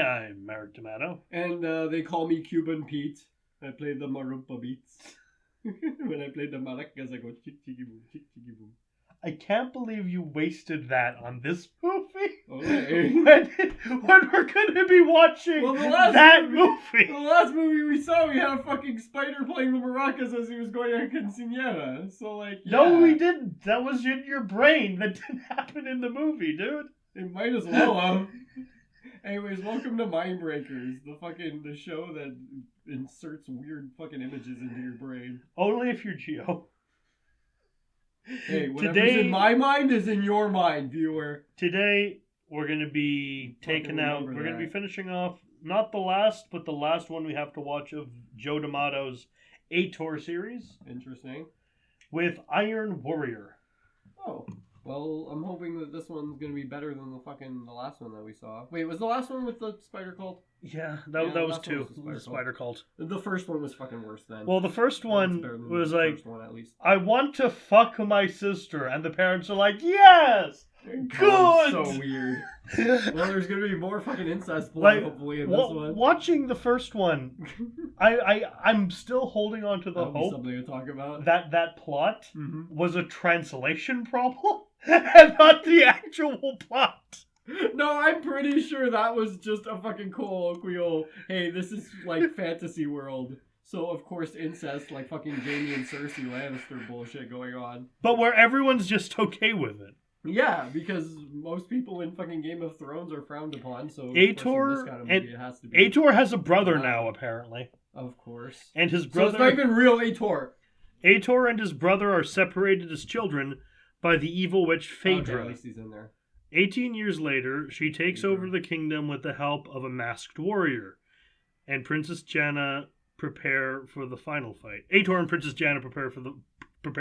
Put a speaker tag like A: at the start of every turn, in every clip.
A: I'm Marek D'Amato.
B: And they call me Cuban Pete. I play the Marumpa beats. When I play the maracas, I go chick chicky boom, chick chicky boom.
A: I can't believe you wasted that on this movie.
B: Okay.
A: when we're going to be watching that movie.
B: The last movie we saw, we had a fucking spider playing the maracas as he was going on quinceañera. So, like, yeah.
A: No, we didn't. That was in your brain. That didn't happen in the movie, dude.
B: It might as well have. Anyways, welcome to Mindbreakers, the show that inserts weird fucking images into your brain.
A: Only if you're Geo.
B: Hey, whatever's in my mind is in your mind, viewer.
A: Today, we're going to be taking out... We're going to be finishing off, not the last, but the last one we have to watch of Joe D'Amato's Ator series.
B: Interesting.
A: With Iron Warrior.
B: Oh. Well, I'm hoping that this one's going to be better than the last one that we saw. Wait, was the last one with the spider cult?
A: Yeah, that was two. The spider cult.
B: The first one was fucking worse then.
A: Well, the first one was like,
B: first one, at least.
A: I want to fuck my sister. And the parents are like, yes! Good!
B: So weird. Well, there's going to be more fucking incest plot, hopefully, in this one.
A: Watching the first one, I'm still holding on to the hope
B: something to talk about.
A: that plot was a translation problem and not the actual plot.
B: No, I'm pretty sure that was just a fucking colloquial, hey, this is like fantasy world. So, of course, incest, like fucking Jaime and Cersei Lannister bullshit going on.
A: But where everyone's just okay with it.
B: Yeah, because most people in fucking Game of Thrones are frowned upon, so
A: Ator,
B: kind of movie, it has to be.
A: Ator has a brother now, apparently.
B: Of course.
A: And his brother...
B: So it's not even real Ator.
A: Ator and his brother are separated as children by the evil witch Phaedra.
B: Okay, at least he's in there.
A: 18 years later, she takes over the kingdom with the help of a masked warrior. And Princess Janna prepare for the final fight. Ator and Princess Janna prepare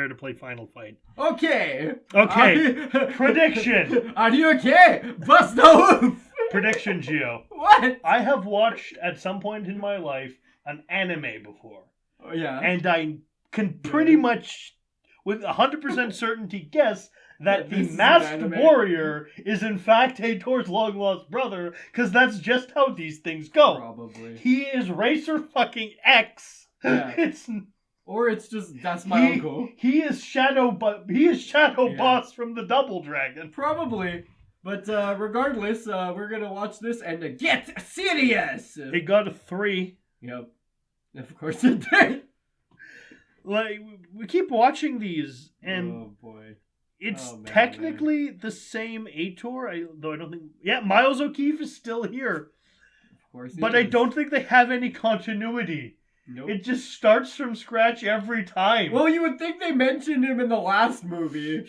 A: to play final fight.
B: Okay.
A: Prediction.
B: Are you okay? Bust the
A: Prediction, Gio.
B: What?
A: I have watched at some point in my life an anime before.
B: Oh, yeah.
A: And I can pretty much, with 100% certainty, guess that the masked warrior is in fact Ator's long-lost brother, because that's just how these things go.
B: Probably.
A: He is Racer fucking X.
B: Yeah. Or it's just, that's my uncle.
A: He is Shadow Boss from the Double Dragon.
B: Probably. But regardless, we're going to watch this and get serious.
A: It got a 3.
B: Yep. Of course it did.
A: Like, we keep watching these, and...
B: Oh, boy.
A: It's technically the same Ator, though I don't think... Yeah, Miles O'Keefe is still here.
B: Of course
A: But I don't think they have any continuity.
B: Nope.
A: It just starts from scratch every time.
B: Well, you would think they mentioned him in the last movie,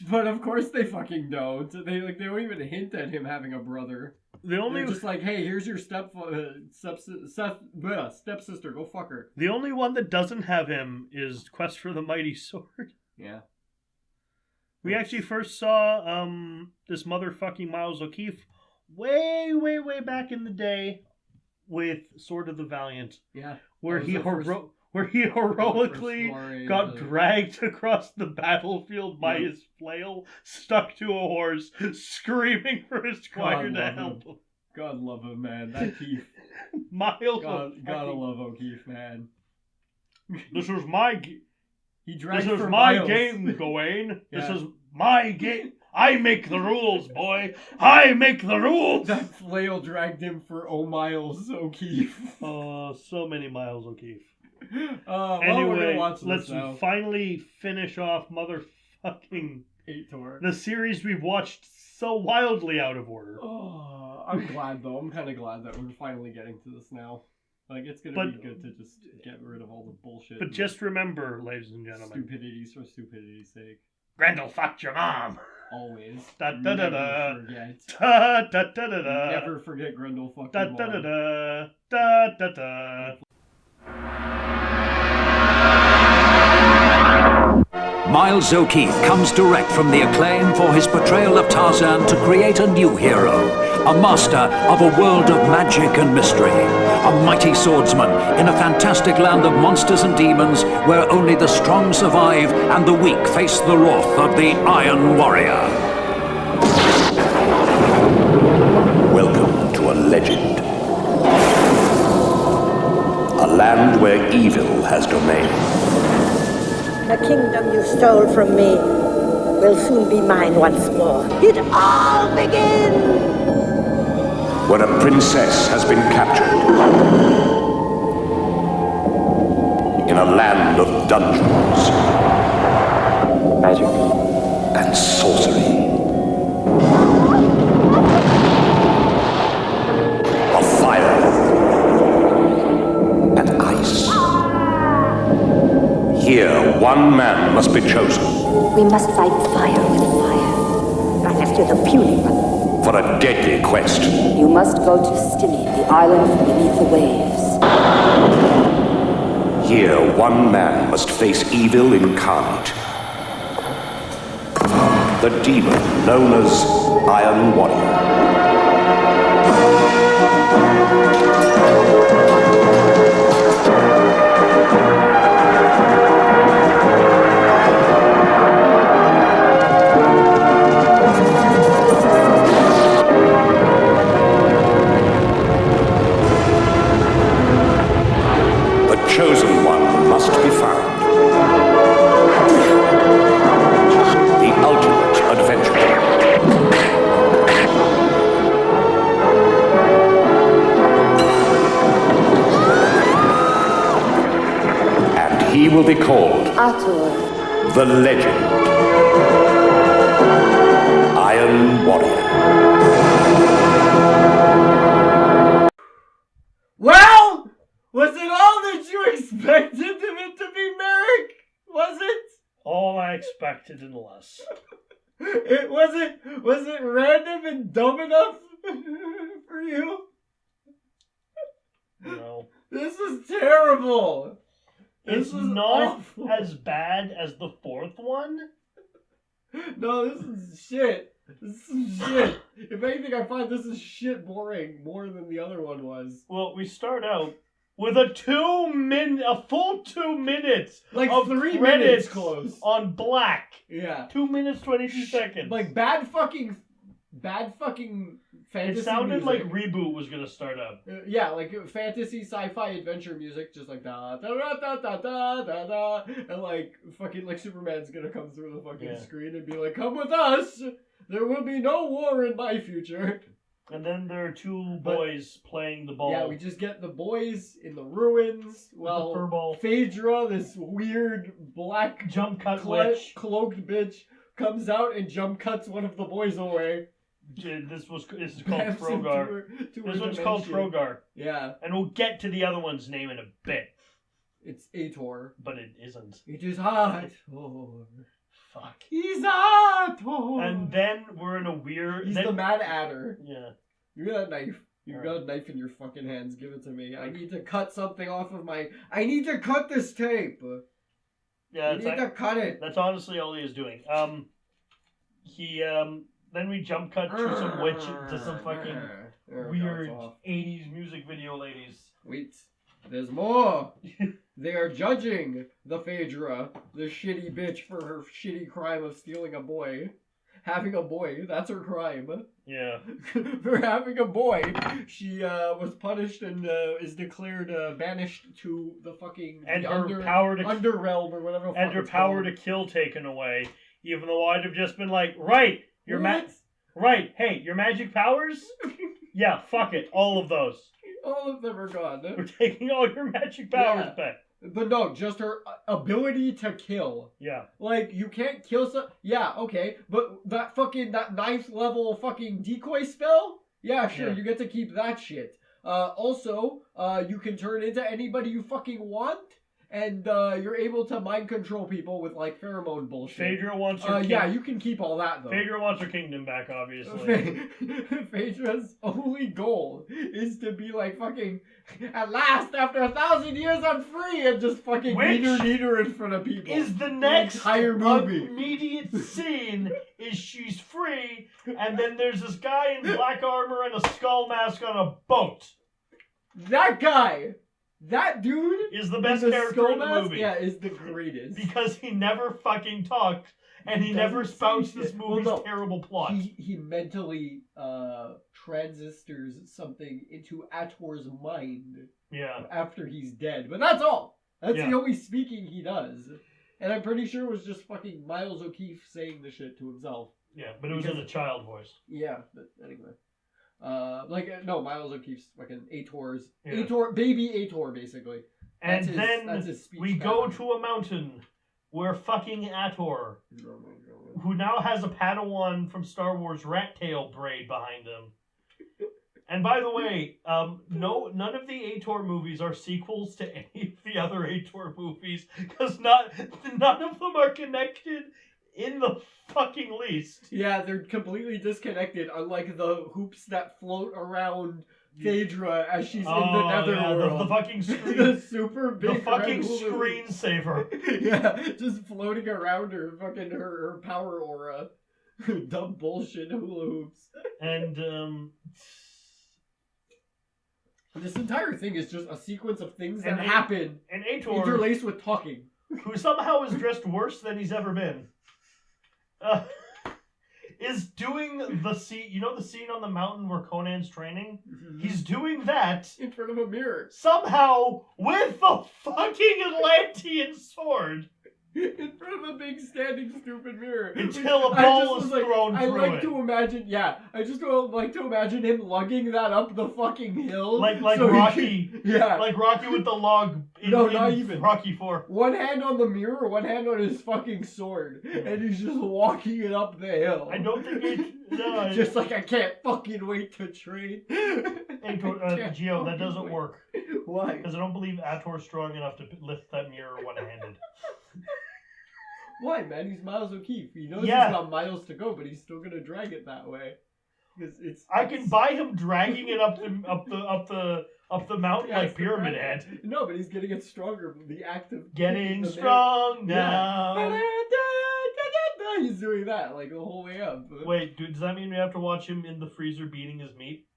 B: but of course they fucking don't. They don't even hint at him having a brother. They're just like, hey, here's your stepsister, go fuck her.
A: The only one that doesn't have him is Quest for the Mighty Sword.
B: Yeah.
A: We actually first saw this motherfucking Miles O'Keefe way, way, way back in the day with Sword of the Valiant.
B: Yeah.
A: Where he heroically got dragged across the battlefield by his flail, stuck to a horse, screaming for his squire to help him.
B: God love him, man. That Keefe.
A: Miles
B: gotta love O'Keefe, man.
A: This is my...
B: This
A: is my game, Gawain.
B: Yeah.
A: This is my game. I make the rules, boy. I make the rules.
B: That flail dragged him for Miles O'Keefe.
A: Oh, so many Miles O'Keefe.
B: Anyway,
A: let's finally finish off motherfucking
B: Ator.
A: The series we've watched so wildly out of order.
B: Oh, I'm glad though. I'm kind of glad that we're finally getting to this now. Like, it's gonna be good to just get rid of all the bullshit.
A: But just remember, ladies and gentlemen,
B: stupidities for stupidity's sake.
A: Grendel fucked your mom.
B: Always.
A: Da-da-da-da.
B: Never forget.
A: Da-da-da-da-da.
B: Never forget Grendel fucked your mom.
A: Da-da-da-da. Da-da-da.
C: Miles O'Keefe comes direct from the acclaim for his portrayal of Tarzan to create a new hero, a master of a world of magic and mystery, a mighty swordsman in a fantastic land of monsters and demons where only the strong survive and the weak face the wrath of the Iron Warrior. Welcome to a legend. land where evil has domain.
D: The kingdom you stole from me will soon be mine once more. It all begins!
C: Where a princess has been captured. In a land of dungeons.
E: Magic.
C: And sorcery. Of fire. And ice. Here, one man must be chosen.
F: We must fight fire with fire.
D: Not after the puny one.
C: For a deadly quest.
F: You must go to Stimi, the island from beneath the waves.
C: Here, one man must face evil incarnate. The demon known as Iron Warrior. The chosen one must be found. The ultimate adventurer. And he will be called
F: Ator.
C: the legend. Iron Warrior.
B: Well, was it all that you expected of it to be, Merrick? Was it?
A: All I expected and less.
B: Was it random and dumb enough for you?
A: No.
B: This is terrible.
A: It's
B: This is
A: not
B: awful.
A: as bad as the fourth one.
B: No, this is shit. This is shit. If anything, I find this is shit boring more than the other one was.
A: Well, we start out with a full 2 minutes
B: Like
A: of
B: 3
A: credits
B: minutes close.
A: on black.
B: Yeah.
A: 2 minutes 22 seconds.
B: Like bad fucking fantasy
A: it sounded
B: music.
A: like Reboot was gonna start up.
B: Yeah, like fantasy sci-fi adventure music, just like da da da da da da da da, and like fucking like Superman's gonna come through the fucking screen and be like, "Come with us. There will be no war in my future."
A: And then there are two boys playing the ball.
B: Yeah, we just get the boys in the ruins. Well,
A: the fur ball.
B: Phaedra, this weird black
A: Jump cut witch.
B: cloaked bitch, comes out and jump cuts one of the boys away.
A: This is called
B: Grabs him
A: Trogar.
B: to her
A: This one's called
B: dimension.
A: Trogar.
B: Yeah.
A: And we'll get to the other one's name in a bit.
B: It's Ator.
A: But it isn't.
B: It is Ator.
A: Fuck.
B: He's Ator.
A: And then we're in a weird...
B: He's the Mad Adder.
A: Yeah.
B: You got a knife. You've got a knife in your fucking hands. Give it to me. I need to cut something off of my... I need to cut this tape.
A: Yeah,
B: I need to cut it.
A: That's honestly all he is doing. Then we jump cut to some witch, to some fucking weird 80s music video ladies.
B: Wait, there's more. They are judging the Phaedra, the shitty bitch, for her shitty crime of stealing a boy. Having a boy, that's her crime.
A: Yeah.
B: For having a boy, she was punished and is declared banished to the fucking
A: and
B: the
A: her power to
B: underrealm or whatever.
A: And her power to kill taken away. Even though I'd have just been like, right, your hey, your magic powers? Yeah, fuck it, all of those.
B: All of them are gone.
A: We're taking all your magic powers back.
B: But no, just her ability to kill.
A: Yeah.
B: Like, you can't kill some... Yeah, okay. But that 9th level fucking decoy spell? Yeah, sure, you get to keep that shit. Also, you can turn into anybody you fucking want. And you're able to mind control people with, like, pheromone bullshit.
A: Phaedra wants her
B: yeah, you can keep all that, though.
A: Phaedra wants her kingdom back, obviously.
B: Phaedra's only goal is to be like fucking, at last, after 1,000 years, I'm free, and just fucking need her in front of people.
A: Is the next
B: entire movie.
A: Immediate scene is she's free, and then there's this guy in black armor and a skull mask on a boat.
B: That guy! That dude
A: is the best character in the movie.
B: Yeah, is the greatest.
A: Because he never fucking talked, and he never spouts this movie's terrible plot.
B: He mentally transistors something into Ator's mind.
A: Yeah.
B: After he's dead, but that's all. That's the only speaking he does, and I'm pretty sure it was just fucking Miles O'Keefe saying the shit to himself.
A: Yeah, but it was in a child voice.
B: Yeah, but anyway. Miles O'Keefe's fucking Ator's baby Ator, basically.
A: And that's his speech we go to a mountain where fucking Ator, who now has a Padawan from Star Wars Rat Tail braid behind him. And by the way, none of the Ator movies are sequels to any of the other Ator movies, because none of them are connected in the fucking least.
B: Yeah, they're completely disconnected, unlike the hoops that float around Phaedra as she's in the netherworld.
A: The fucking screen.
B: The super big
A: the fucking screensaver.
B: Yeah, just floating around her, fucking her power aura. Dumb bullshit hula hoops.
A: And,
B: this entire thing is just a sequence of things that happen.
A: And Ator,
B: interlaced with talking.
A: Who somehow is dressed worse than he's ever been. Is doing the scene, the scene on the mountain where Conan's training? Mm-hmm. He's doing that
B: in front of a mirror.
A: Somehow with the fucking Atlantean sword.
B: In front of a big standing stupid mirror.
A: Until a ball is thrown through it.
B: I just like to imagine him lugging that up the fucking hill.
A: Like Rocky. Like Rocky with the log
B: not even.
A: Rocky 4.
B: One hand on the mirror, one hand on his fucking sword. And he's just walking it up the hill.
A: I don't think
B: just like, I can't fucking wait to train.
A: Gio, that doesn't work.
B: Why?
A: Because I don't believe Ator's strong enough to lift that mirror one-handed.
B: Why, man? He's Miles O'Keefe. He knows he's got miles to go, but he's still gonna drag it that way.
A: I can buy him dragging it up the mountain like Pyramid Head.
B: No, but he's getting it stronger. The act of
A: getting strong now.
B: Yeah. He's doing that like the whole way up.
A: Wait, dude, does that mean we have to watch him in the freezer beating his meat?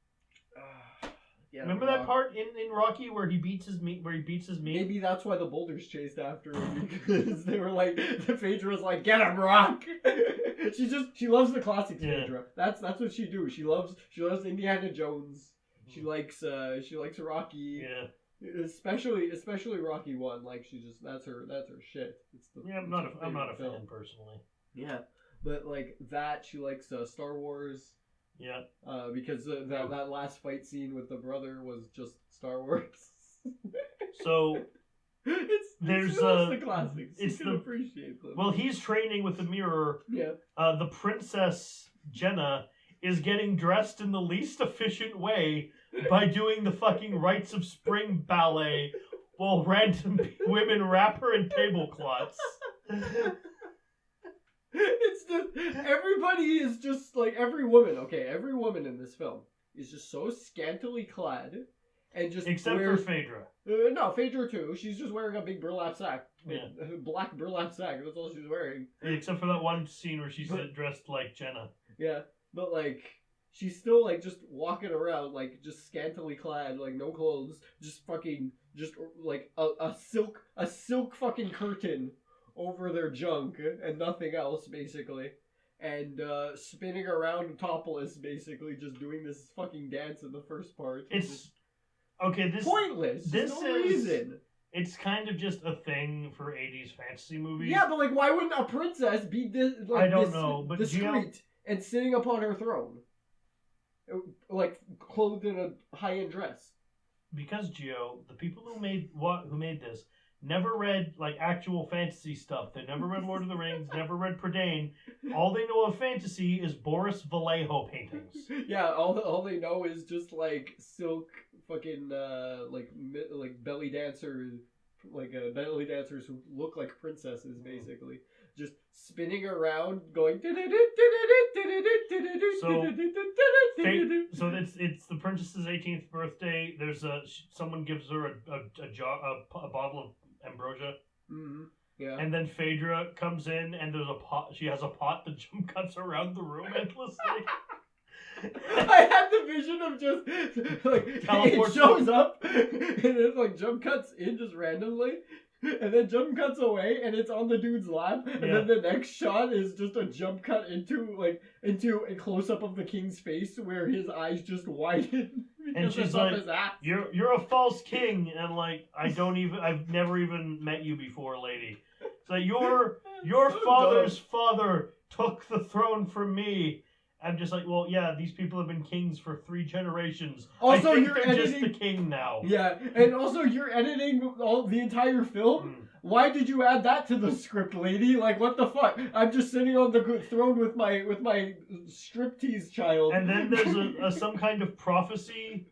A: Remember that part in Rocky where he beats his meat?
B: Maybe that's why the boulders chased after him, because they were like, the Phaedra was like, "Get him, Rock!" she loves the classics, Phaedra. That's what she do. She loves Indiana Jones. She likes Rocky.
A: Yeah.
B: Especially Rocky 1. Like that's her shit.
A: I'm not a fan personally.
B: Yeah, but like that, she likes Star Wars.
A: Yeah.
B: Because that last fight scene with the brother was just Star Wars.
A: So
B: there's the classics. You can appreciate them.
A: Well, he's training with the mirror.
B: Yeah.
A: The princess Jenna is getting dressed in the least efficient way by doing the fucking Rites of Spring ballet while random women wrap her in tablecloths.
B: It's just everybody is just like every woman in this film is just so scantily clad and just
A: except for Phaedra.
B: No, Phaedra too. She's just wearing a big burlap sack.
A: Yeah.
B: Black burlap sack. That's all she's wearing.
A: Except for that one scene where she's dressed like Jenna.
B: Yeah, but like she's still like just walking around like just scantily clad, like no clothes, just like a silk fucking curtain over their junk and nothing else, basically. And spinning around topless, basically, just doing this fucking dance in the first part.
A: It's okay. This
B: pointless. This no reason.
A: It's kind of just a thing for 80s fantasy movies.
B: Yeah, but like, why wouldn't a princess be
A: I don't know, but
B: discreet and sitting upon her throne, like clothed in a high-end dress?
A: Because Gio, the people who made this never read like actual fantasy stuff. They never read Lord of the Rings, never read Prydain. All they know of fantasy is Boris Vallejo paintings.
B: Yeah, all they know is just like silk fucking like belly dancers, like belly dancers who look like princesses, basically. Just spinning around, going. So it's the princess's 18th birthday. There's someone gives her a bottle of ambrosia. Mm-hmm. Yeah. And then Phaedra comes in, and there's a pot. She has a pot that jump cuts around the room endlessly. I had the vision of just like it shows up and it like jump cuts in just randomly, And then jump cuts away, and it's on the dude's lap. And then the next shot is just a jump cut into a close up of the king's face, where his eyes just widen.
A: And she's like, "You're a false king," and like, I've never even met you before, lady. So your father's father took the throne from me. I'm just like, well, yeah, these people have been kings for 3 generations.
B: Also,
A: you're just the king now.
B: Yeah, and also you're editing the entire film? Why did you add that to the script, lady? Like, what the fuck? I'm just sitting on the throne with my striptease child.
A: And then there's some kind of prophecy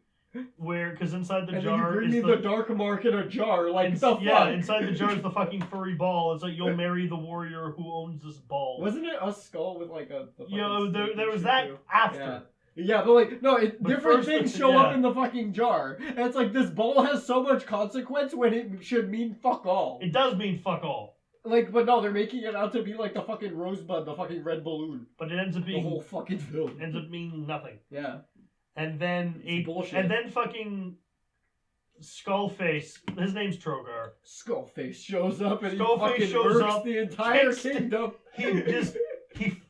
A: where, because inside the jar
B: then you bring me the dark mark in a jar, like the fuck?
A: Yeah, inside the jar is the fucking furry ball. It's like, you'll marry the warrior who owns this ball.
B: Wasn't it a skull with like a...
A: there was that after.
B: Yeah, but like, no, different things show up in the fucking jar. And it's like, this ball has so much consequence when it should mean fuck all.
A: It does mean fuck all.
B: Like, but no, they're making it out to be like the fucking rosebud, the fucking red balloon.
A: But it ends up being...
B: the whole fucking film.
A: Ends up meaning nothing.
B: Yeah.
A: And then fucking Skullface, his name's Trogar.
B: Skullface shows up and he fucking murks the entire kingdom.
A: He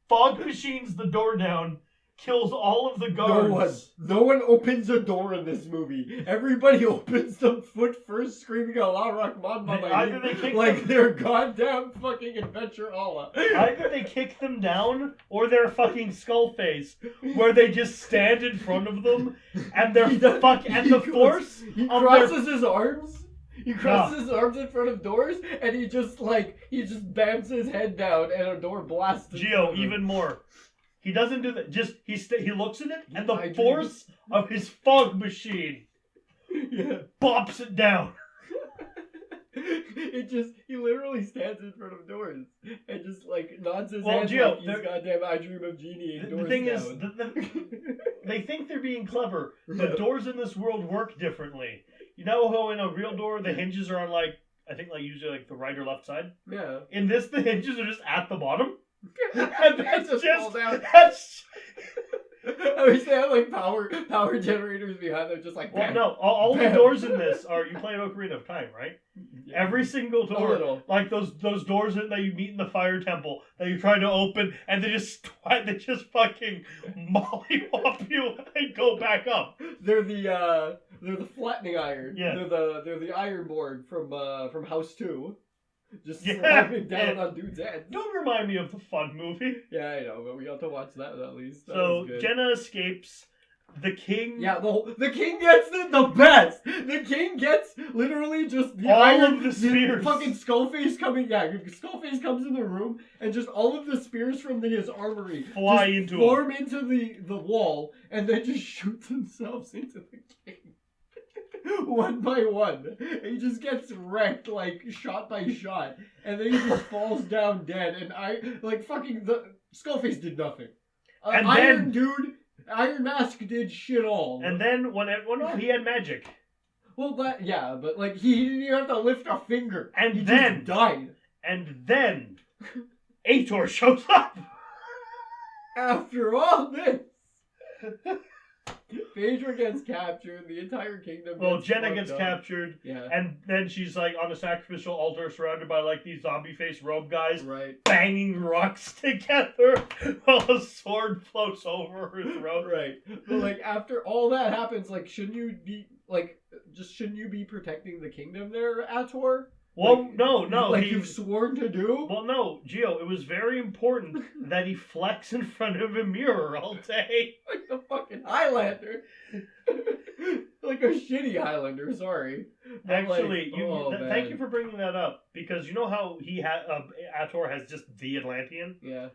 A: fog machines the door down, kills all of the guards.
B: No one opens a door in this movie. Everybody opens them foot first, screaming Allah Rahman Mahim, like they're goddamn fucking Adventure Allah.
A: Either they kick them down, or they're fucking Skullface, where they just stand in front of them, and they're force.
B: He crosses his arms. He crosses his arms in front of doors, and he just bams his head down, and a door blasts.
A: Gio, even more. He doesn't do that. Just he looks at it, and the force of his fog machine bops it down.
B: He literally stands in front of doors and just like nods his head
A: Gio,
B: like he's goddamn I Dream of Genie.
A: The thing is, they think they're being clever. The doors in this world work differently. You know how in a real door the hinges are on usually the right or left side?
B: Yeah.
A: In this, the hinges are just at the bottom.
B: And that's just fall down. I wish they had like power generators behind them, just like.
A: Well, no, all the doors in this are. You play Ocarina of Time, right? Yeah. Every single door, like those doors that you meet in the fire temple that you try to open, and they just fucking mollywop you and go back up.
B: They're the flattening iron.
A: Yeah.
B: They're the iron board from House 2. Just slapping down on dude's head.
A: Don't remind me of the Fun movie.
B: Yeah, I know, but we got to watch that at least.
A: So Jenna escapes. The king...
B: Yeah, the king gets the best! The king gets literally just
A: all of the spears.
B: Fucking Skullface coming... Yeah, Skullface comes in the room, and just all of the spears from his armory form into the wall, and then just shoot themselves into the king. One by one. He just gets wrecked, like, shot by shot. And then he just falls down dead. And the Skullface did nothing. Iron Mask did shit all.
A: And then, he had magic.
B: Well, but, like, he didn't even have to lift a finger.
A: And
B: he
A: then...
B: just died.
A: And then... Ator shows up!
B: After all this... Phaedra gets captured, the entire kingdom
A: Jenna gets captured,
B: yeah.
A: And then she's like on a sacrificial altar surrounded by like these zombie face robe guys,
B: right,
A: banging rocks together while a sword floats over her throat.
B: Right. But like after all that happens, like shouldn't you be protecting the kingdom there, Ator?
A: Well, no.
B: Like you've sworn to do?
A: Well, no, Gio, it was very important that he flex in front of a mirror all day.
B: Like the fucking Highlander. Like a shitty Highlander, sorry.
A: Actually, thank you for bringing that up, because you know how Ator has just the Atlantean?
B: Yeah.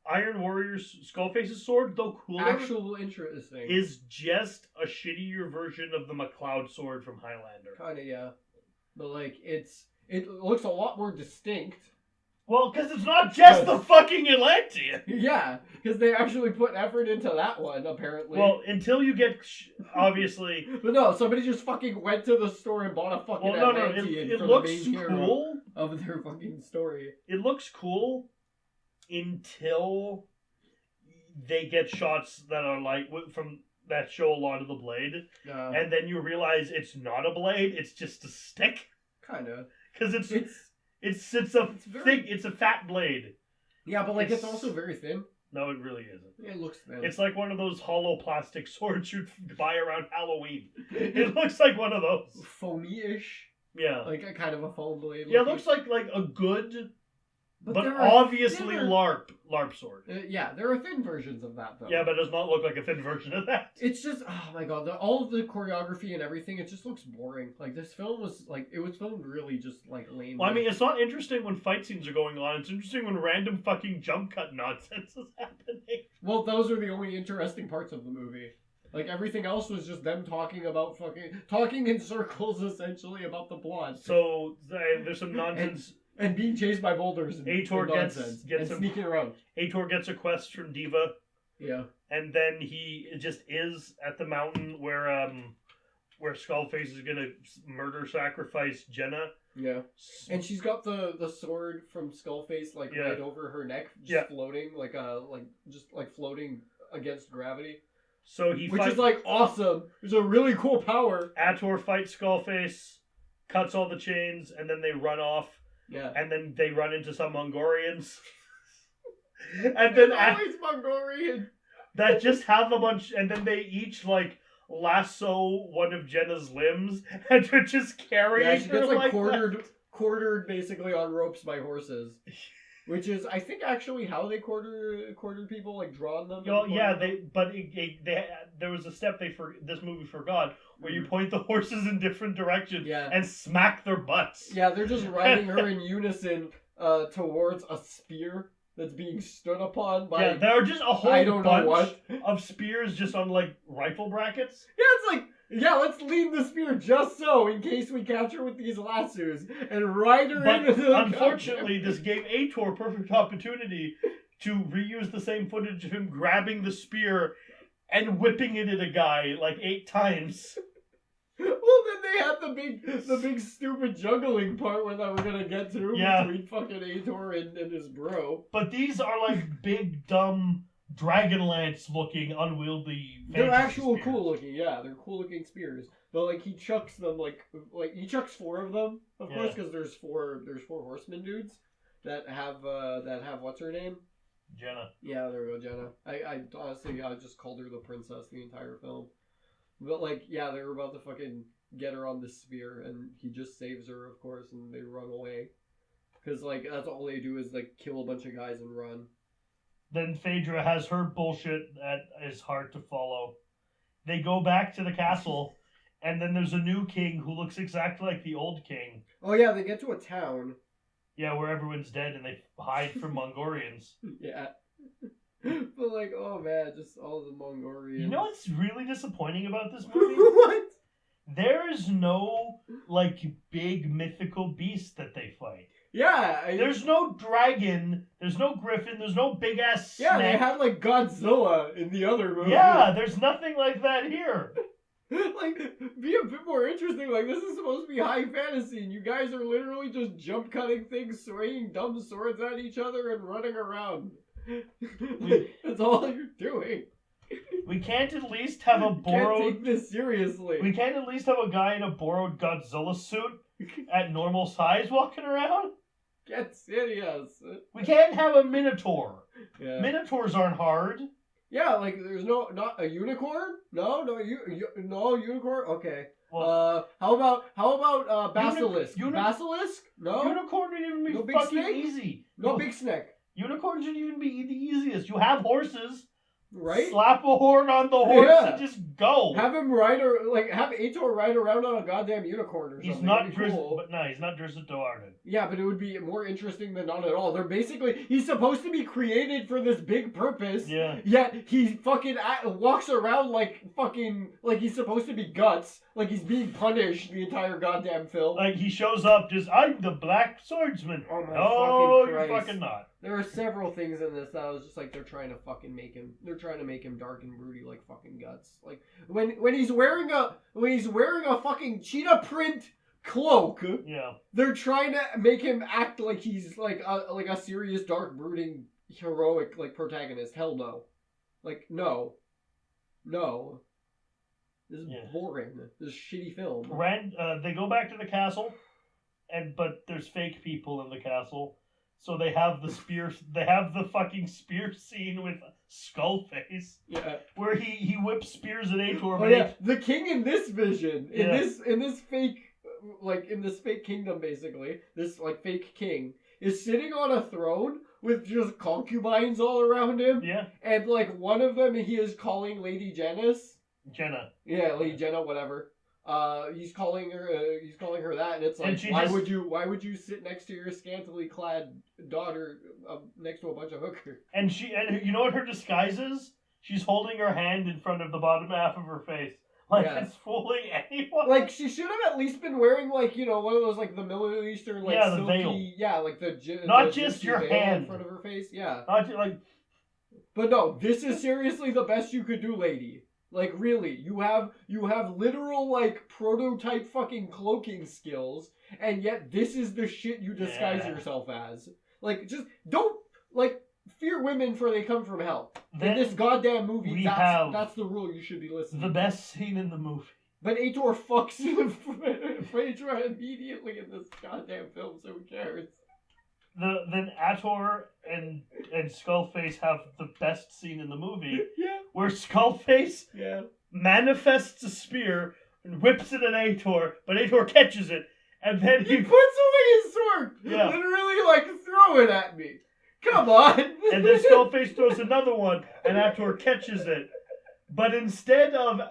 A: Iron Warrior's Skullface's sword, though cooler,
B: interesting,
A: is just a shittier version of the MacLeod sword from Highlander.
B: Kinda, yeah. But like, it looks a lot more distinct.
A: Well, because it's not just the fucking Atlantean.
B: Yeah, because they actually put effort into that one, apparently.
A: Well, until you get, obviously...
B: But no, somebody just fucking went to the store and bought a fucking Atlantean
A: it
B: for
A: looks
B: the main
A: cool
B: hero of their fucking story.
A: It looks cool until they get shots that are like, that show a lot of the blade. And then you realize it's not a blade, it's just a stick.
B: Kinda.
A: Because it's a
B: very...
A: it's a fat blade.
B: Yeah, but like it's also very thin.
A: No, it really isn't.
B: It looks thin.
A: It's like one of those hollow plastic swords you'd buy around Halloween. It looks like one of those.
B: Foamy-ish.
A: Yeah.
B: Like a kind of a foam blade.
A: Yeah, it looks like a good, but obviously LARP sword.
B: Yeah, there are thin versions of that though.
A: Yeah, but it does not look like a thin version of that.
B: It's just, oh my god, all of the choreography and everything, it just looks boring. Like this film was like, it was filmed really just like lame.
A: Well, I mean, it's not interesting when fight scenes are going on. It's interesting when random fucking jump cut nonsense is happening.
B: Well, those are the only interesting parts of the movie. Like everything else was just them talking in circles essentially about the plot.
A: So there's some nonsense.
B: And being chased by boulders.
A: Ator gets
B: sneaking around.
A: Ator gets a quest from Diva.
B: Yeah.
A: And then he just is at the mountain where Skullface is gonna sacrifice Jenna.
B: Yeah. And she's got the sword from Skullface right over her neck, just floating floating against gravity.
A: So which is like
B: awesome. It's a really cool power.
A: Ator fights Skullface, cuts all the chains, and then they run off.
B: Yeah.
A: And then they run into some Mongolians. And then
B: always Mongolian.
A: That just have a bunch, and then they each lasso one of Jenna's limbs and they're just carrying her.
B: She gets quartered basically on ropes by horses. Which is, I think, actually how they quartered people, drawn them.
A: Yeah, there was a step this movie forgot, where you point the horses in different directions and smack their butts.
B: Yeah, they're just riding her in unison towards a spear that's being stood upon by...
A: Yeah, there are just a whole bunch of spears just on, rifle brackets.
B: Yeah, it's like... Yeah, let's lean the spear just so, in case we catch her with these lassos, and ride her into the...
A: Unfortunately, this gave Ator perfect opportunity to reuse the same footage of him grabbing the spear and whipping it at a guy 8 times.
B: Well, then they had the big stupid juggling part where they were gonna get to between fucking Ator and his bro.
A: But these are big, dumb... Dragonlance looking unwieldy.
B: They're actual
A: spears.
B: cool looking, yeah. They're cool looking spears. But he chucks them he chucks 4 of them, of course, because there's four horseman dudes that have what's her name?
A: Jenna.
B: Yeah, there we go, Jenna. I honestly I just called her the princess the entire film. But they were about to fucking get her on the spear, and he just saves her, of course, and they run away. Because that's all they do is kill a bunch of guys and run.
A: Then Phaedra has her bullshit that is hard to follow. They go back to the castle, and then there's a new king who looks exactly like the old king.
B: Oh yeah, they get to a town.
A: Yeah, where everyone's dead and they hide from Mongolians.
B: Yeah. But oh man, just all the Mongolians.
A: You know what's really disappointing about this movie?
B: What?
A: There is no, big mythical beast that they fight.
B: Yeah.
A: There's no dragon, there's no griffin, there's no big-ass snake.
B: Yeah, they had, Godzilla in the other movie.
A: Yeah, there's nothing like that here.
B: Be a bit more interesting. This is supposed to be high fantasy, and you guys are literally just jump-cutting things, swinging dumb swords at each other, and running around. That's all you're doing.
A: We can't at least have a borrowed...
B: Can't take this seriously.
A: We can't at least have a guy in a borrowed Godzilla suit at normal size walking around?
B: Get serious.
A: We can't have a Minotaur.
B: Yeah.
A: Minotaurs aren't hard.
B: Yeah, there's not a unicorn? No unicorn? Okay.
A: Well,
B: how about basilisk? Basilisk? No.
A: Unicorn would even be
B: no big
A: fucking
B: snake?
A: easy.
B: No big snake.
A: Unicorns would even be the easiest. You have horses.
B: Right?
A: Slap a horn on the horse and just go.
B: Have him have Ator ride around on a goddamn unicorn or something.
A: He's not he's not Drizzt Do'Urden.
B: Yeah, but it would be more interesting than not at all. He's supposed to be created for this big purpose.
A: Yeah.
B: Yet he fucking walks around like he's supposed to be Guts. Like he's being punished the entire goddamn film.
A: He shows up I'm the Black Swordsman.
B: Oh my fucking Christ.
A: You're fucking not.
B: There are several things in this that I was just they're trying to fucking make him. They're trying to make him dark and broody like fucking Guts. When he's wearing a fucking cheetah print cloak.
A: Yeah. They're
B: trying to make him act like he's a serious, dark, brooding, heroic protagonist. Hell no. No. This is boring. This is a shitty film.
A: They go back to the castle. but there's fake people in the castle. So they have the spear. They have the fucking spear scene with Skullface.
B: Yeah.
A: Where he whips spears at Ator.
B: Oh yeah, the king in this vision, in this fake, like in this fake kingdom, basically, this like fake king is sitting on a throne with just concubines all around him.
A: Yeah.
B: And like one of them, he is calling Lady Janice.
A: Jenna.
B: Yeah, Lady Jenna, whatever. He's calling her that, and it's like, why would you sit next to your scantily clad daughter next to a bunch of hookers?
A: And you know what her disguise is? She's holding her hand in front of the bottom half of her face. Like, it's fooling anyone.
B: Like, she should have at least been wearing, like, you know, one of those, like, the Middle Eastern, like,
A: the
B: silky...
A: veil.
B: Yeah, like,
A: not just your hand.
B: In front of her face, yeah.
A: Not just, like...
B: But no, this is seriously the best you could do, lady. Like, really, you have literal, like, prototype fucking cloaking skills, and yet this is the shit you disguise yourself as. Like, just don't, like... Fear women for they come from hell. In this goddamn movie, that's the rule you should be listening to.
A: The best scene in the movie.
B: But Ator fucks Phaedra immediately in this goddamn film, so who cares?
A: Then Ator and Skullface have the best scene in the movie.
B: Yeah.
A: Where Skullface manifests a spear and whips it at Ator, but Ator catches it, and then he
B: puts away his sword!
A: Yeah.
B: Literally, like, throw it at me! Come on!
A: And then Skullface throws another one, and Ator catches it. But instead of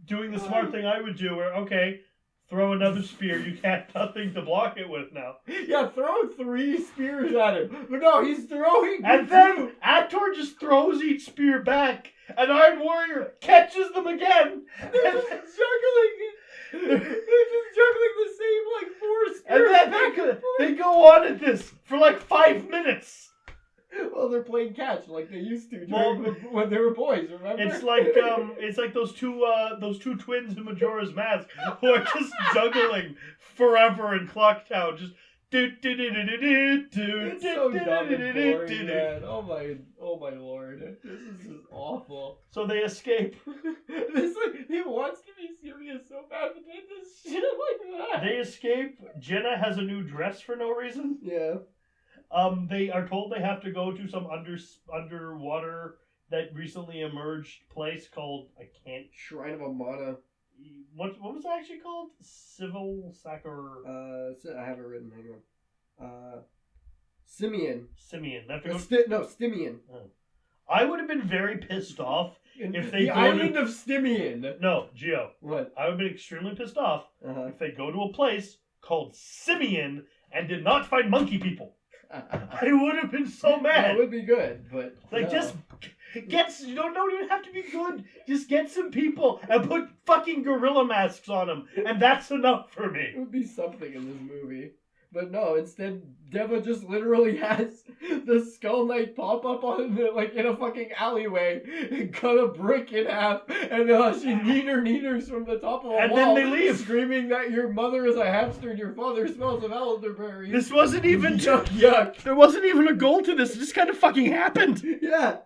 A: doing the smart thing I would do, where, okay, throw another spear, you got nothing to block it with now.
B: Yeah, throw 3 spears at him. But no, he's throwing...
A: And then Ator just throws each spear back, and Iron Warrior catches them again.
B: They're just juggling it. They're just juggling the same, like, 4 spears.
A: And then they go on at this for like 5 minutes.
B: Well, they're playing catch like they used to when they were boys. Remember?
A: It's like those two twins in Majora's Mask who are just juggling forever in Clocktown. Just
B: It's so dumb and boring, man. Oh my lord, this is just awful.
A: So they escape.
B: He wants to be serious so bad, but they just shit like that.
A: They escape. Jenna has a new dress for no reason.
B: Yeah.
A: They are told they have to go to some underwater that recently emerged place called
B: Shrine of Amana.
A: What was that actually called? Civil Sacker.
B: I have it written. Hang on. Simeon.
A: Simeon. They have to go.
B: Stimeon.
A: Oh. I would have been very pissed off if they
B: the island of Stimeon.
A: No, Gio.
B: What?
A: I would have been extremely pissed off if they go to a place called Simeon and did not find monkey people. I would have been so mad.
B: That would be good, but
A: just you don't even have to be good. Just get some people and put fucking gorilla masks on them, and that's enough for me.
B: It would be something in this movie. But no, instead, Deva just literally has the Skull Knight pop up in a fucking alleyway and cut a brick in half, and she neaters from the top of a wall.
A: And then they leave,
B: screaming that your mother is a hamster and your father smells of elderberry.
A: This wasn't even
B: yuck.
A: There wasn't even a goal to this. It just kind of fucking happened.
B: Yeah.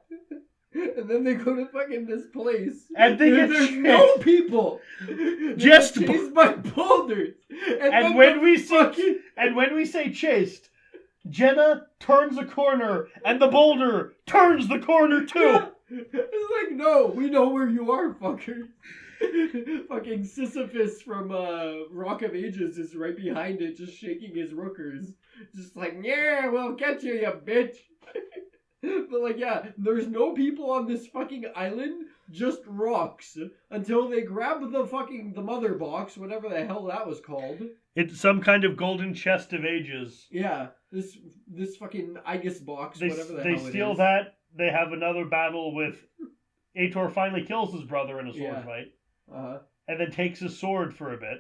B: And then they go to fucking this place.
A: And
B: there's no people.
A: Just
B: chased by boulders.
A: And when we say chased, Jenna turns a corner and the boulder turns the corner too.
B: Yeah. It's like, no, we know where you are, fucker. Fucking Sisyphus from Rock of Ages is right behind it, just shaking his rookers. Just like, yeah, we'll catch you bitch. But like, yeah, there's no people on this fucking island, just rocks, until they grab the mother box, whatever the hell that was called.
A: It's some kind of golden chest of ages.
B: Yeah, this fucking Aegis box, whatever the hell it is.
A: They steal that, they have another battle with... Ator finally kills his brother in a sword fight.
B: Uh-huh.
A: And then takes his sword for a bit.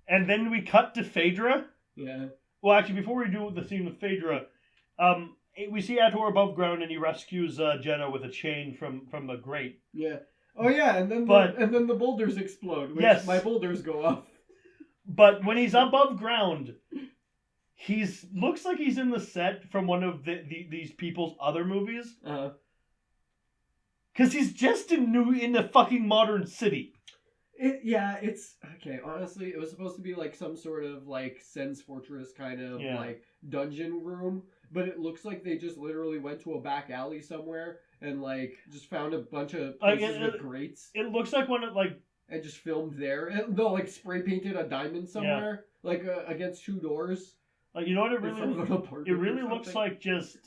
A: And then we cut to Phaedra.
B: Yeah.
A: Well, actually, before we do the scene with Phaedra, we see Ator above ground and he rescues Jenna with a chain from the grate.
B: Yeah. Oh yeah, and then the boulders explode. Which my boulders go off.
A: But when he's above ground, looks like he's in the set from one of these people's other movies.
B: Uh-huh.
A: Because he's just in the fucking modern city.
B: It's okay. Honestly, it was supposed to be like some sort of like Sen's Fortress kind of like dungeon room, but it looks like they just literally went to a back alley somewhere and like just found a bunch of places with grates.
A: It looks like one of like
B: and just filmed there. They'll like spray painted a diamond somewhere, like against 2 doors.
A: Like you know what it really looks like just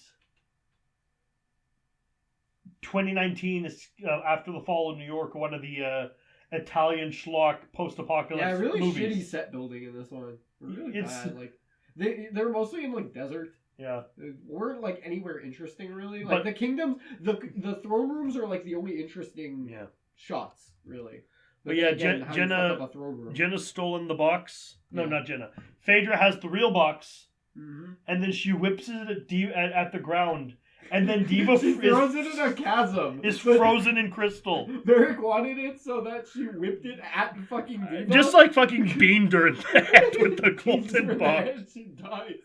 A: 2019 is after the fall of New York, one of the Italian schlock post-apocalypse
B: really
A: movies.
B: Shitty set building in this one. Really bad. Like they're mostly in like desert.
A: Yeah,
B: they weren't like anywhere interesting really. Like the kingdoms, the throne rooms are like the only interesting shots really.
A: But yeah, Jenna's stolen the box. No, not Jenna. Phaedra has the real box, and then she whips it at the ground. And then Diva
B: throws it in a chasm.
A: Is frozen in crystal.
B: Merrick wanted it so that she whipped it at fucking Diva.
A: Just like fucking beamed her in the head with the golden box.
B: She dies.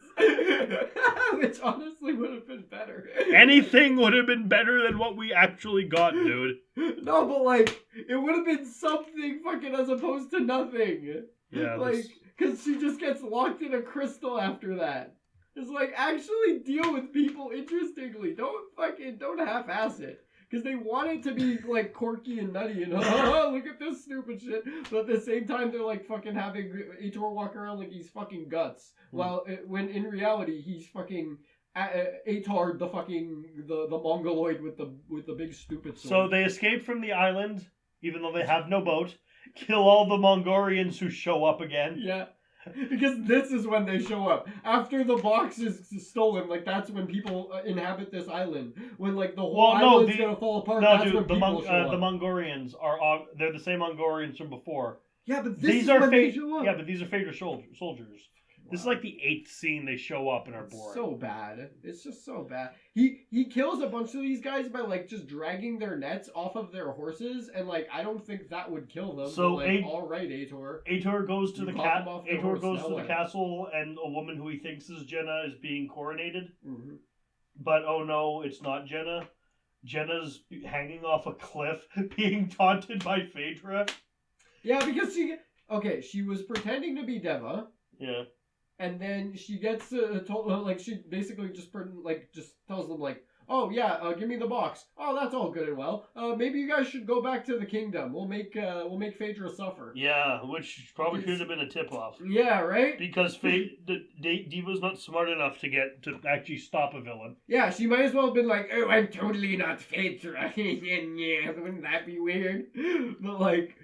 B: Which honestly would have been better.
A: Anything would have been better than what we actually got, dude.
B: No, but like, it would have been something fucking as opposed to nothing.
A: Yeah.
B: Like, because she just gets locked in a crystal after that. It's like, actually deal with people interestingly. Don't half-ass it. Because they want it to be, like, quirky and nutty and, look at this stupid shit. But at the same time, they're, like, fucking having Ator walk around like he's fucking Guts. While, when in reality, he's fucking Ator, the Mongoloid with the big stupid sword.
A: So they escape from the island, even though they have no boat. Kill all the Mongolians who show up again.
B: Yeah. Because this is when they show up. After the box is stolen, like, that's when people inhabit this island. When, like, the whole island's gonna fall apart, that's when people show up.
A: The Mongolians are, they're the same Mongolians from before.
B: Yeah, but these are when they show up.
A: Yeah, but these are Phaedra soldiers. Wow. This is like the 8th scene they show up and are bored.
B: So bad. It's just so bad. He kills a bunch of these guys by like just dragging their nets off of their horses, and like I don't think that would kill them. So like, all right, Ator.
A: Ator goes to the castle, and a woman who he thinks is Jenna is being coronated. Mm-hmm. But oh no, it's not Jenna. Jenna's hanging off a cliff, being taunted by Phaedra.
B: Yeah, because she was pretending to be Deva.
A: Yeah.
B: And then she gets told, like, she basically just tells them, like, oh, yeah, give me the box. Oh, that's all good and well. Maybe you guys should go back to the kingdom. We'll make Phaedra suffer.
A: Yeah, which probably should have been a tip-off.
B: Yeah, right?
A: Because Diva's not smart enough to actually stop a villain.
B: Yeah, she might as well have been like, oh, I'm totally not Phaedra. Yeah, wouldn't that be weird? But, like...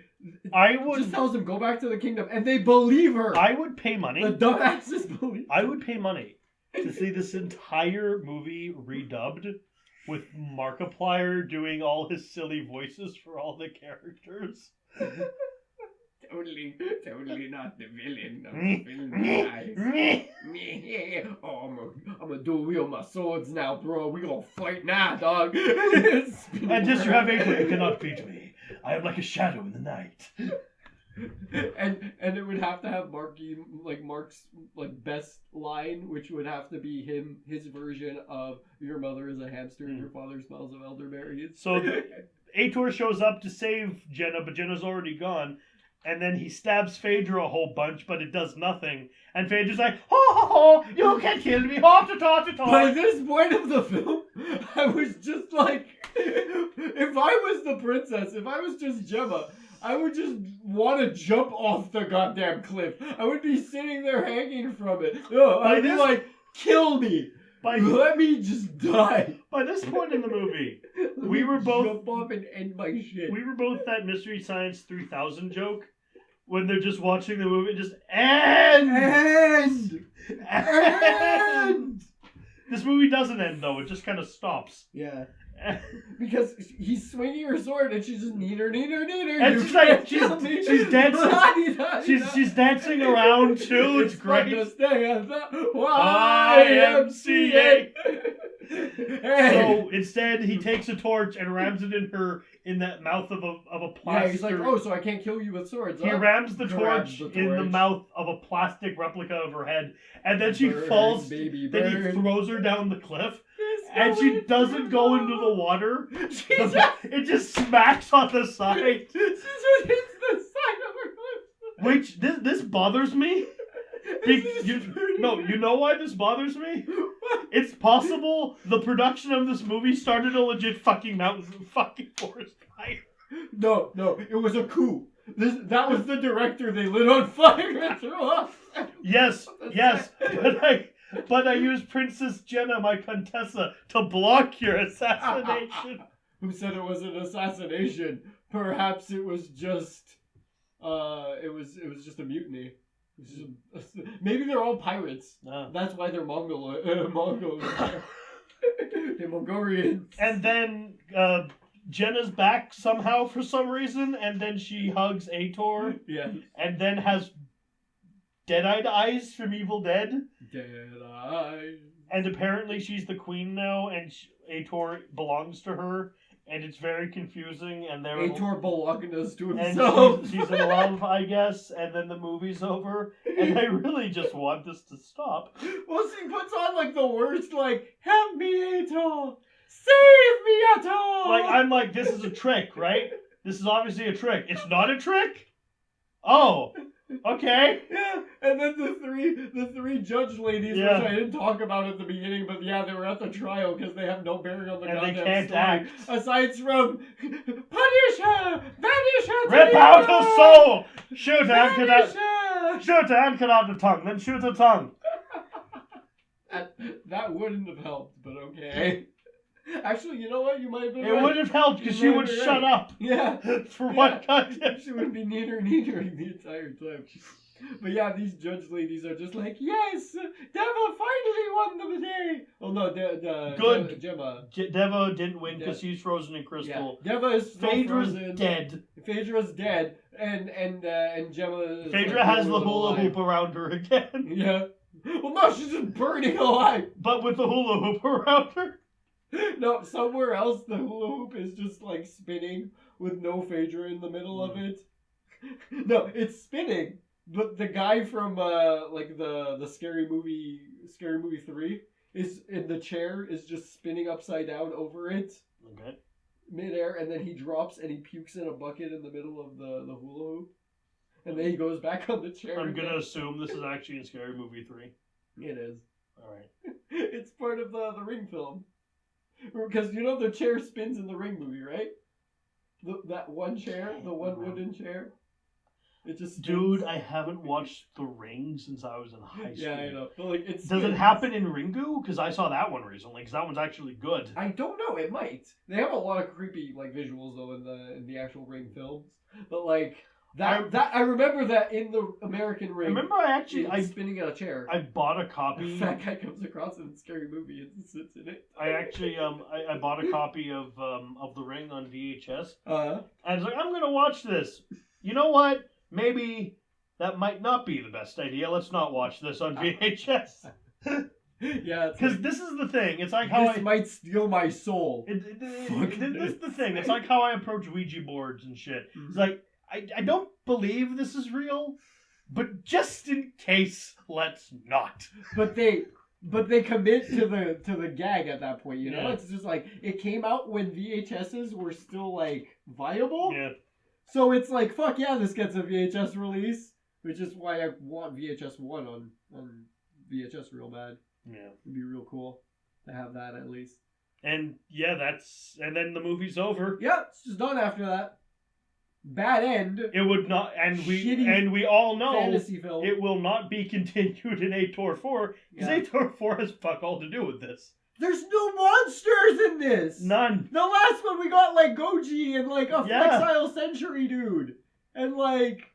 B: just tells them go back to the kingdom, and they believe her.
A: I would pay money.
B: The dumbasses believe.
A: I would pay money to see this entire movie redubbed with Markiplier doing all his silly voices for all the characters.
B: Totally not the villain. Oh, I'm gonna dual wield my swords now, bro. We gonna fight now, dog.
A: And just you have Ator, you cannot beat me. I am like a shadow in the night.
B: And it would have to have Mark's best line, which would have to be his version of your mother is a hamster and your father smells of elderberries.
A: So Ator shows up to save Jenna, but Jenna's already gone. And then he stabs Phaedra a whole bunch, but it does nothing. And Phaedra's like, ho, you can kill me,
B: By this point of the film, I was just like, if I was the princess, if I was just Gemma, I would just want to jump off the goddamn cliff. I would be sitting there hanging from it. I'd be like, kill me. Let me just die.
A: By this point in the movie, we were both
B: jump off and end my shit.
A: We were both that Mystery Science 3000 joke when they're just watching the movie, just end. This movie doesn't end though; it just kind of stops.
B: Yeah. Because he's swinging her sword and she's just neener.
A: And she's dancing. She's dancing around too. It's great. YMCA. So instead, he takes a torch and rams it in that mouth of a plastic.
B: Yeah, he's like, oh, so I can't kill you with swords.
A: He rams the torch in the mouth of a plastic replica of her head, and then she falls. Then he throws her down the cliff. And she doesn't go into the water. It just smacks on the side.
B: She just hits the side
A: Which this bothers me. You know why this bothers me? It's possible the production of this movie started a legit fucking forest fire.
B: No, it was a coup. That was the director they lit on fire and threw off.
A: Yes, but I used Princess Jenna, my Contessa, to block your assassination.
B: Who said it was an assassination? Perhaps it was just, it was just a mutiny. Maybe they're all pirates. That's why they're Mongols. They're Mongolians.
A: And then Jenna's back somehow for some reason, and then she hugs Ator.
B: Yeah. And
A: then has dead-eyed eyes from Evil Dead.
B: Dead eyes.
A: And apparently she's the queen now, and Ator belongs to her. And it's very confusing, and
B: Ator belongs to himself.
A: And she's in love, I guess, and then the movie's over, and I really just want this to stop.
B: Well, she puts on, like, the worst, like, help me, Ator! Save me, Ator!
A: Like, I'm like, this is a trick, right? This is obviously a trick. It's not a trick? Oh, okay.
B: Yeah, and then the three judge ladies, which I didn't talk about at the beginning, but yeah, they were at the trial because they have no bearing on the goddamn story.
A: And they can't act.
B: Aside from, punish her! Banish her!
A: Rip out her soul! Shoot her and cut out the tongue, then shoot her tongue.
B: That wouldn't have helped, but okay. Actually, you know what? You might have been
A: right. It would have helped because she would shut up.
B: Yeah.
A: For what goddamn?
B: She would be neitering the entire time. But yeah, these judge ladies are just like, yes, Deva finally won the day. Oh no,
A: good.
B: Gemma.
A: Deva didn't win because she's frozen in crystal.
B: Yeah. Deva is
A: Phaedra's
B: frozen.
A: dead.
B: Phaedra's dead, and Gemma. Is
A: Phaedra has the hula hoop around her again.
B: Yeah. Well, no, she's just burning alive.
A: But with the hula hoop around her.
B: No, somewhere else the hula hoop is just like spinning with no Phaedra in the middle of it. No, it's spinning, but the guy from like the Scary Movie 3 is in the chair is just spinning upside down over it.
A: Okay.
B: Midair, and then he drops and he pukes in a bucket in the middle of the hula hoop, and then he goes back on the chair.
A: I'm gonna assume this is actually in Scary Movie 3.
B: It is.
A: All right.
B: It's part of the Ring film. Because you know the chair spins in the Ring movie, right? That one chair, the one wooden chair. It just spins.
A: Dude, I haven't watched The Ring since I was in high school.
B: Yeah, I know. But like,
A: does it happen in Ringu? Because I saw that one recently. Because that one's actually good.
B: I don't know. It might. They have a lot of creepy like visuals though in the actual Ring films. But like. I remember that in the American Ring.
A: Remember, I
B: spinning in a chair.
A: I bought a copy.
B: A fat guy comes across in a Scary Movie and sits in it.
A: I actually I bought a copy of The Ring on VHS.
B: I
A: was like, I'm gonna watch this. You know what? Maybe that might not be the best idea. Let's not watch this on VHS.
B: Yeah,
A: because this is the thing. It's like how
B: this might steal my soul.
A: This is the thing. It's like how I approach Ouija boards and shit. It's like. I don't believe this is real, but just in case, let's not.
B: But they commit to the gag at that point, you know? Yeah. It's just like, it came out when VHSs were still, like, viable.
A: Yeah.
B: So it's like, fuck yeah, this gets a VHS release, which is why I want VHS 1 on VHS real bad.
A: Yeah.
B: It'd be real cool to have that at least.
A: And yeah, and then the movie's over.
B: Yeah, it's just done after that. Bad end.
A: It would not, and we all know
B: fantasy film.
A: It will not be continued in Ator 4 because Ator 4 has fuck all to do with this.
B: There's no monsters in this.
A: None.
B: The last one we got like Goji and like a Flexile Century dude, and like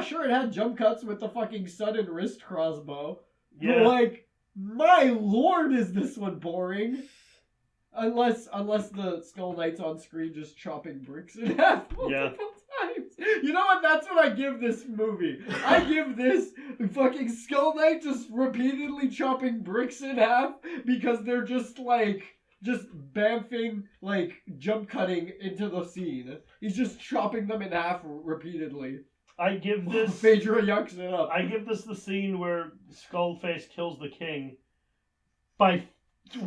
B: sure it had jump cuts with the fucking sudden wrist crossbow.
A: Yeah.
B: But like, my lord, is this one boring? Unless the Skull Knight's on screen just chopping bricks in half multiple times. You know what? That's what I give this movie. I give this fucking Skull Knight just repeatedly chopping bricks in half because they're just bamfing, like, jump cutting into the scene. He's just chopping them in half repeatedly.
A: I give this...
B: Phaedra yucks it up.
A: I give this the scene where Skullface kills the king by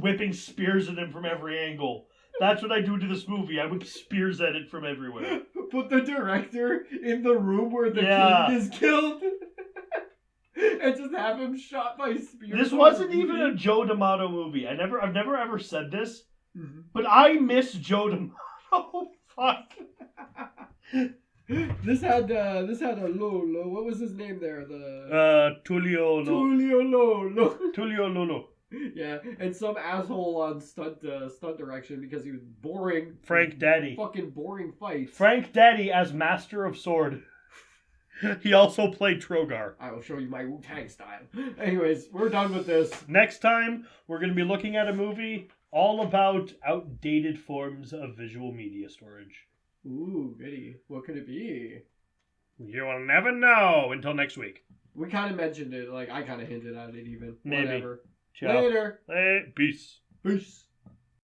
A: whipping spears at him from every angle. That's what I do to this movie. I whip spears at it from everywhere.
B: put the director in the room where the king is killed. And just have him shot by spears.
A: This wasn't even a Joe D'Amato movie. I've never ever said this, but I miss Joe D'Amato. Fuck.
B: This had a Lolo. What was his name there?
A: Tullio Lolo.
B: Yeah, and some asshole on stunt direction because he was boring.
A: Frank Daddy.
B: Fucking boring fights.
A: Frank Daddy as Master of Sword. He also played Trogar.
B: I will show you my Wu-Tang style. Anyways, we're done with this.
A: Next time, we're going to be looking at a movie all about outdated forms of visual media storage.
B: Ooh, goody. What could it be?
A: You will never know until next week.
B: We kind of mentioned it. Like, I kind of hinted at it even.
A: Maybe.
B: Whatever.
A: Ciao.
B: Later.
A: Hey, peace.
B: Peace.